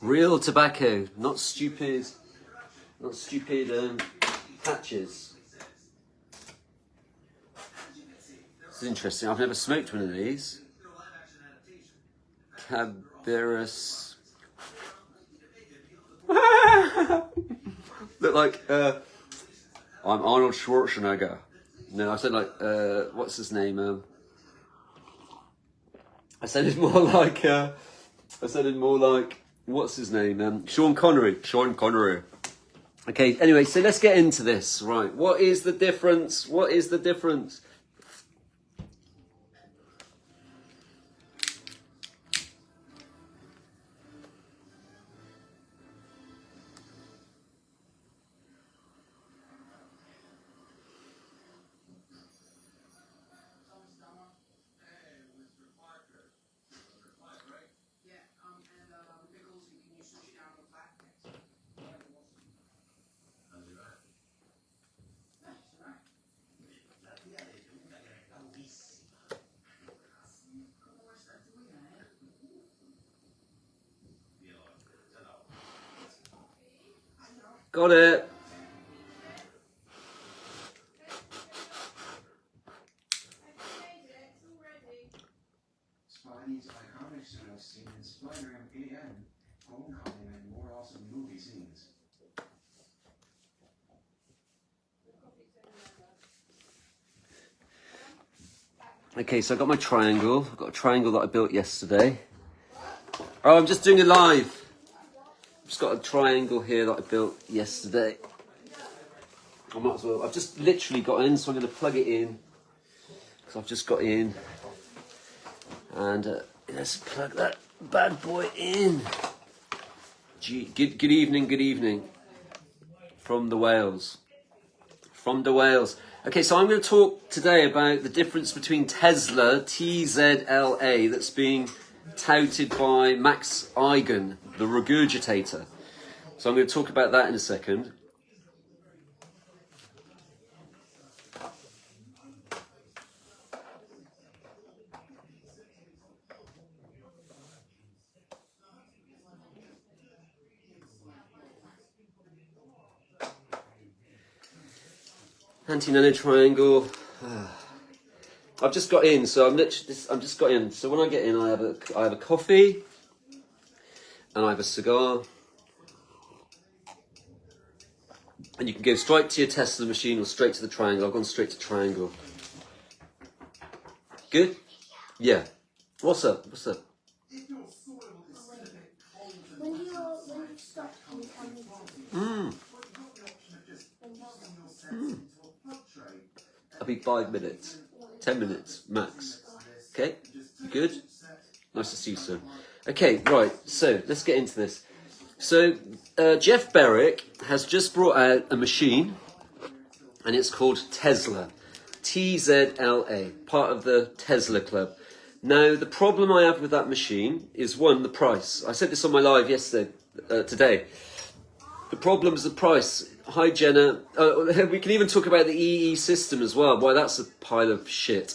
Real tobacco, not stupid patches. This is interesting. I've never smoked one of these. Caberis. Look like I'm Arnold Schwarzenegger. No, I said like what's his name? I said it more like what's his name? Sean Connery. Sean Connery. Okay, anyway, so let's get into this. Right, what is the difference? What is the difference? Got it. Spidey's iconic suit I've seen in Spider-Man AM, Homecoming, and more awesome movie scenes. Okay, so I got my triangle. I've got a triangle that I built yesterday. Oh, I'm just doing it live. Just got a triangle here that I built yesterday. I might as well. I've just literally got in, so I'm going to plug it in because I've just got in, and let's plug that bad boy in. Good evening from the Wales. Okay, so I'm going to talk today about the difference between Tesla, TZLA, that's being touted by Max Eigen, the regurgitator. So I'm going to talk about that in a second. Anti-nano triangle. I've just got in, so I'm just got in. So when I get in, I have a coffee, and I have a cigar, and you can go straight to your Tesla machine or straight to the triangle. I've gone straight to triangle. Good? Yeah. What's up? When do you stop and tell me? I'll be 5 minutes, 10 minutes max. Okay, you good? Nice to see you, sir. Okay, right. So let's get into this. So Jeff Berwick has just brought out a machine, and it's called TZLA, TZLA, part of the Tesla Club. Now, the problem I have with that machine is, one, the price. I said this on my live today. The problem is the price. Hi, Jenna. We can even talk about the EE system as well. Why, that's a pile of shit.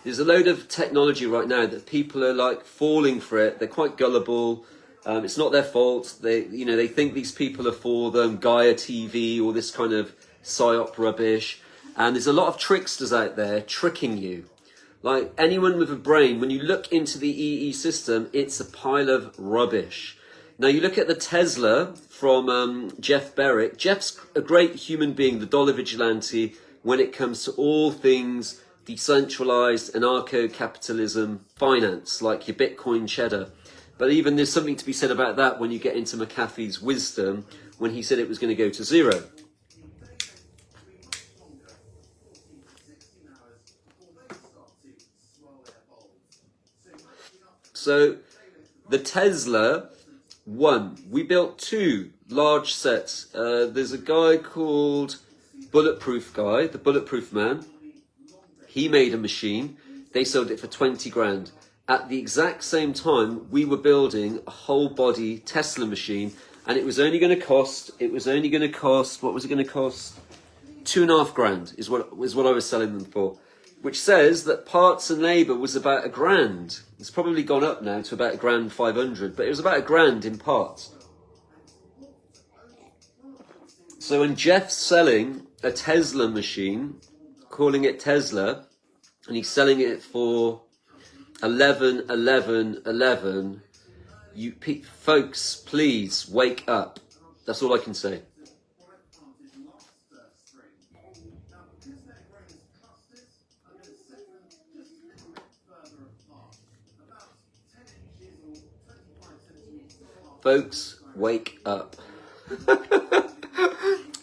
There's a load of technology right now that people are like falling for it. They're quite gullible. It's not their fault. They think these people are for them. Gaia TV, all this kind of psyop rubbish. And there's a lot of tricksters out there tricking you. Like anyone with a brain, when you look into the EE system, it's a pile of rubbish. Now, you look at the Tesla from Jeff Berwick. Jeff's a great human being, the dollar vigilante, when it comes to all things decentralized, anarcho-capitalism, finance, like your Bitcoin cheddar. But even there's something to be said about that when you get into McAfee's wisdom, when he said it was going to go to zero. So, the Tesla... One, we built two large sets. There's a guy called Bulletproof Guy, the Bulletproof Man. He made a machine. They sold it for 20 grand. At the exact same time, we were building a whole body Tesla machine, and it was only going to cost, what was it going to cost? 2.5 grand is what I was selling them for. Which says that parts and labour was about £1 grand. It's probably gone up now to about £1,500, but it was about £1 grand in parts. So when Jeff's selling a Tesla machine, calling it Tesla, and he's selling it for 11, 11, 11, folks, please wake up. That's all I can say. Folks, wake up.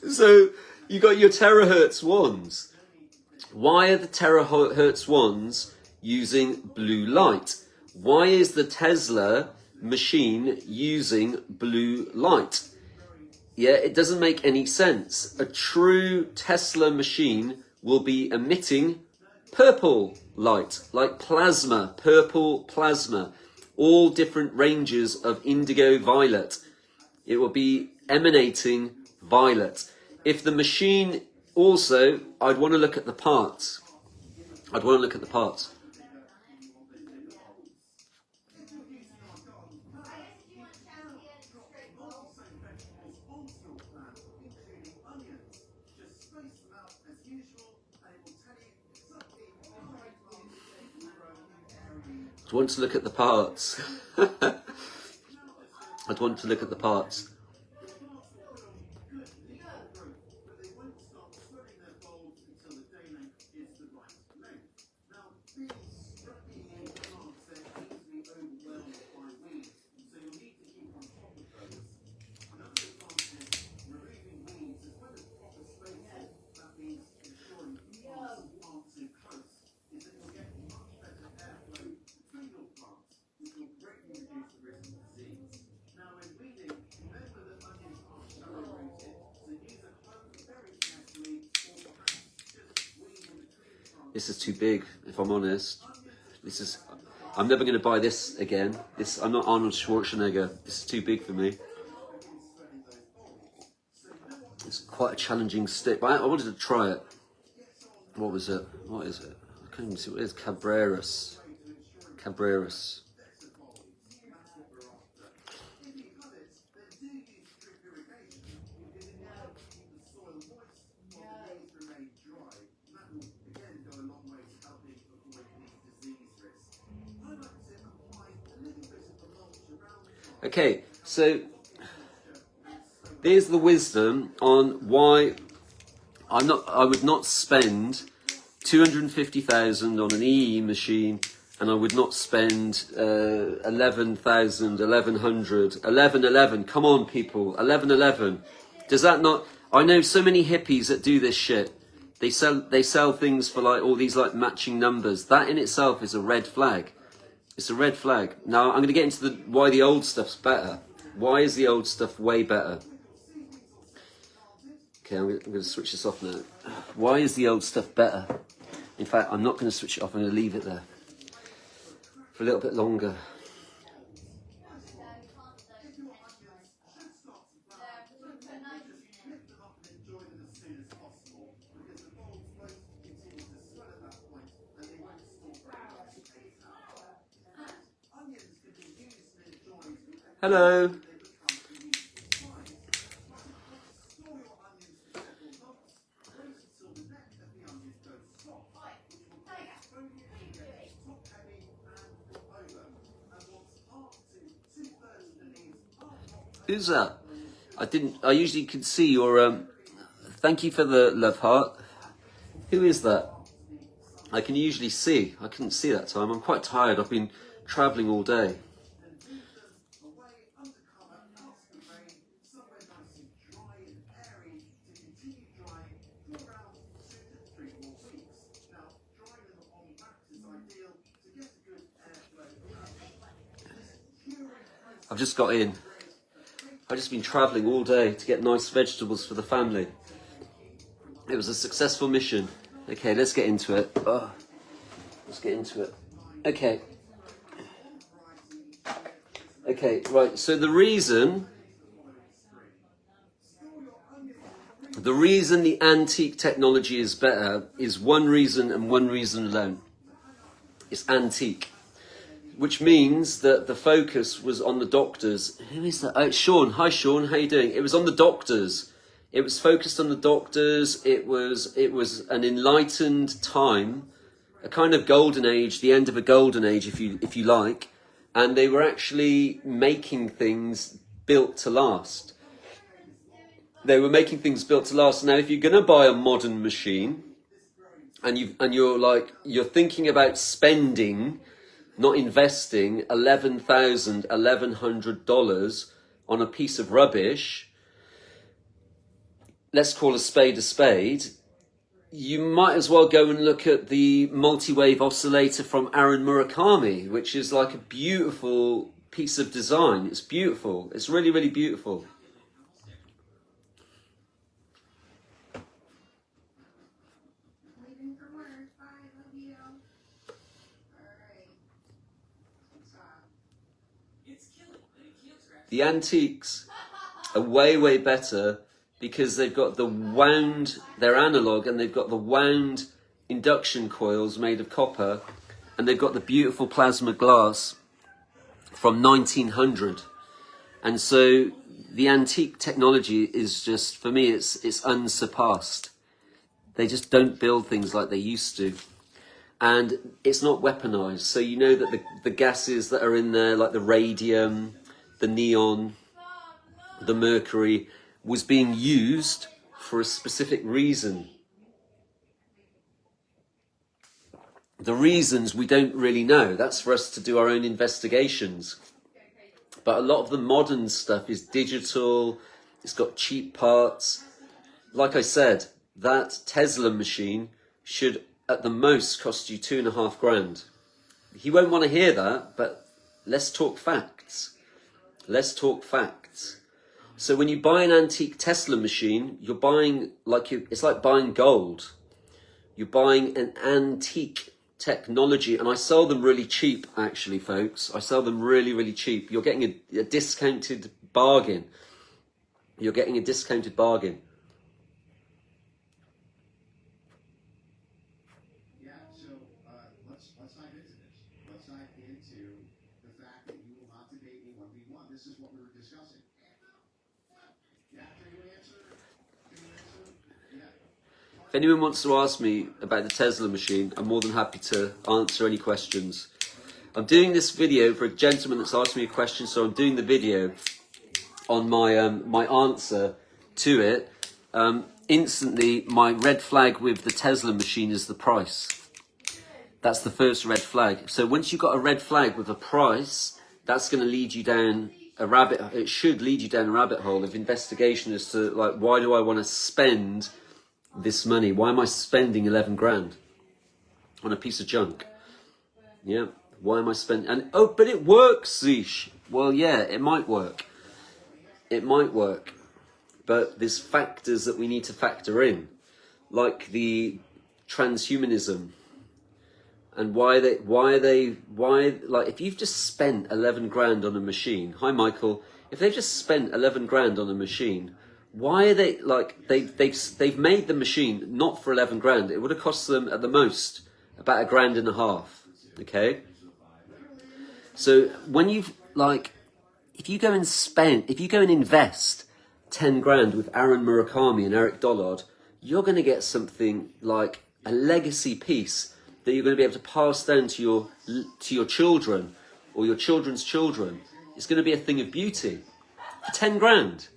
So you got your terahertz ones. Why are the terahertz ones using blue light? Why is the Tesla machine using blue light? Yeah, it doesn't make any sense. A true Tesla machine will be emitting purple light, like plasma, purple plasma, all different ranges of indigo violet. It will be emanating violet. If the machine also, I'd want to look at the parts. I'd want to look at the parts. I'd want to look at the parts. I'd want to look at the parts. This is too big, if I'm honest. I'm never going to buy this again. I'm not Arnold Schwarzenegger. This is too big for me. It's quite a challenging stick, but I wanted to try it. What was it? What is it? I can't even see what it is. Cabreras. Okay, so there's the wisdom on why I would not spend 250,000 on an EE machine, and I would not spend 11,000, 1100, 1111. Come on, people, 1111. Does that not? I know so many hippies that do this shit. They sell things for like all these like matching numbers. That in itself is a red flag. It's a red flag. Now, I'm going to get into why the old stuff's better. Why is the old stuff way better? Okay, I'm going to switch this off now. Why is the old stuff better? In fact, I'm not going to switch it off. I'm going to leave it there for a little bit longer. Hello. Who's that? I usually can see your, thank you for the love heart. Who is that? I can usually see. I couldn't see that time. I'm quite tired. I've been travelling all day. I've just got in. I've just been travelling all day to get nice vegetables for the family. It was a successful mission. Okay, let's get into it. Let's get into it. Okay. Okay, right. So the reason the antique technology is better is one reason and one reason alone. It's antique. Which means that the focus was on the doctors. Who is that? Oh, it's Sean. Hi, Sean. How you doing? It was on the doctors It was focused on the doctors. It was an enlightened time, a kind of golden age, the end of a golden age, if you like. And they were actually making things built to last. They were making things built to last. Now, if you're going to buy a modern machine, and you're thinking about spending, not investing, $11,100 on a piece of rubbish, let's call a spade, you might as well go and look at the multi-wave oscillator from Aaron Murakami, which is like a beautiful piece of design. It's beautiful. It's really, really beautiful. The antiques are way, way better because they've got the wound, they're analog, and they've got the wound induction coils made of copper, and they've got the beautiful plasma glass from 1900. And so the antique technology is just, for me, it's unsurpassed. They just don't build things like they used to. And it's not weaponized. So you know that the gases that are in there, like the radium, the neon, the mercury, was being used for a specific reason. The reasons we don't really know. That's for us to do our own investigations. But a lot of the modern stuff is digital. It's got cheap parts. Like I said, that Tesla machine should at the most cost you $2,500. He won't want to hear that, but let's talk facts. Let's talk facts. So when you buy an antique Tesla machine, you're buying it's like buying gold. You're buying an antique technology, and I sell them really cheap, actually, folks. I sell them really, really cheap. You're getting a discounted bargain. You're getting a discounted bargain. Yeah, so let's dive into this. Let's dive into the fact that you will not debate me 1v1. This is what we were discussing. Yeah, can you answer? Yeah. If anyone wants to ask me about the Tesla machine, I'm more than happy to answer any questions. I'm doing this video for a gentleman that's asked me a question, so I'm doing the video on my my answer to it. Instantly, my red flag with the Tesla machine is the price. That's the first red flag. So once you've got a red flag with a price, that's going to lead you down a rabbit. It should lead you down a rabbit hole of investigation as to, like, why do I want to spend this money? Why am I spending 11 grand on a piece of junk? Yeah, why am I spending? And oh, but it works, Zeesh. Well, yeah, it might work. It might work, but there's factors that we need to factor in, like the transhumanism. And why like, if you've just spent 11 grand on a machine, hi Michael, if they've just spent 11 grand on a machine, why are they, like, they've made the machine not for 11 grand. It would have cost them at the most about $1.5 grand, okay? So when you've, like, if you go and invest 10 grand with Aaron Murakami and Eric Dollard, you're going to get something like a legacy piece that you're going to be able to pass down to your children or your children's children. It's going to be a thing of beauty. For 10 grand.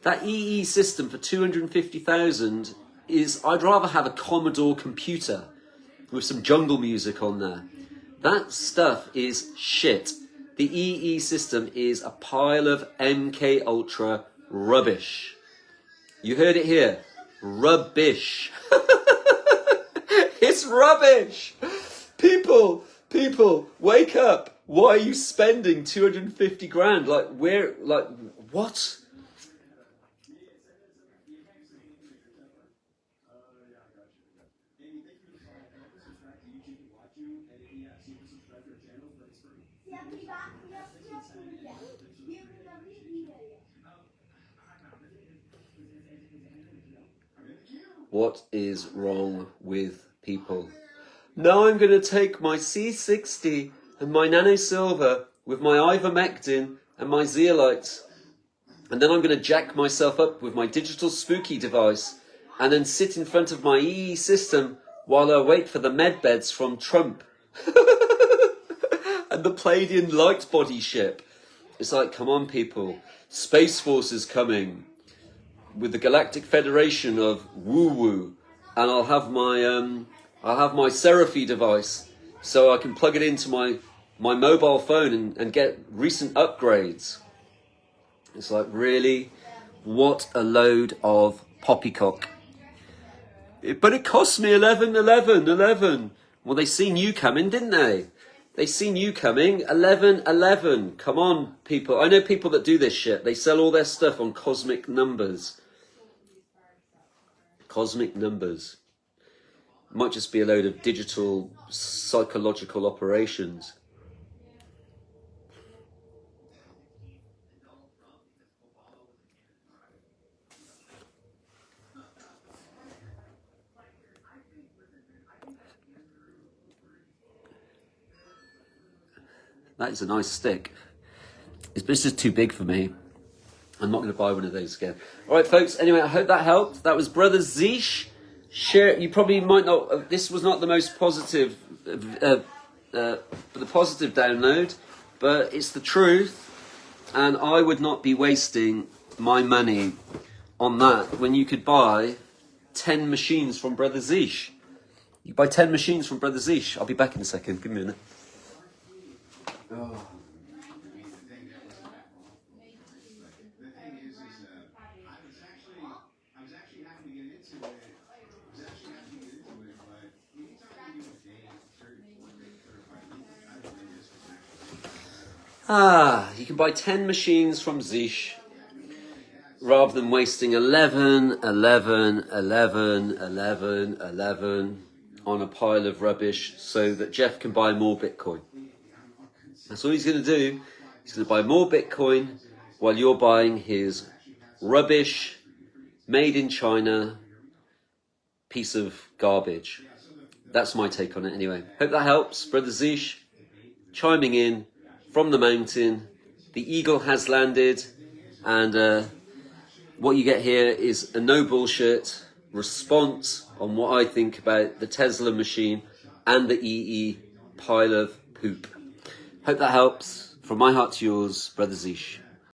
That EE system for 250,000 is, I'd rather have a Commodore computer with some jungle music on there. That stuff is shit. The EE system is a pile of MK Ultra rubbish. You heard it here. Rubbish. It's rubbish. People, wake up. Why are you spending 250 grand? Like, what? What is wrong with people? Now I'm going to take my C60 and my nano silver with my ivermectin and my zeolites And then I'm going to jack myself up with my digital spooky device and then sit in front of my EE system while I wait for the med beds from Trump and the Palladian light body ship. It's like, come on, people. Space Force is coming with the Galactic Federation of woo-woo. And I'll have my Seraphy device so I can plug it into my mobile phone and get recent upgrades. It's like, really? What a load of poppycock. But it cost me 11. Well, they seen you coming, didn't they? They seen you coming. 11. Come on, people. I know people that do this shit. They sell all their stuff on cosmic numbers. Cosmic numbers. Might just be a load of digital psychological operations. That is a nice stick. This is too big for me. I'm not going to buy one of those again. All right, folks. Anyway, I hope that helped. That was Brother Zeesh. Share. You probably might not. This was not the most positive, the positive download, but it's the truth. And I would not be wasting my money on that when you could buy 10 machines from Brother Zeesh. You buy 10 machines from Brother Zeesh. I'll be back in a second. Give me a minute. Oh. You can buy 10 machines from Zeesh rather than wasting 11 on a pile of rubbish so that Jeff can buy more Bitcoin. That's all he's going to do. He's going to buy more Bitcoin while you're buying his rubbish, made in China, piece of garbage. That's my take on it anyway. Hope that helps. Brother Zeesh chiming in from the mountain. The eagle has landed, and what you get here is a no bullshit response on what I think about the Tesla machine and the EE pile of poop. Hope that helps. From my heart to yours, Brother Zeesh.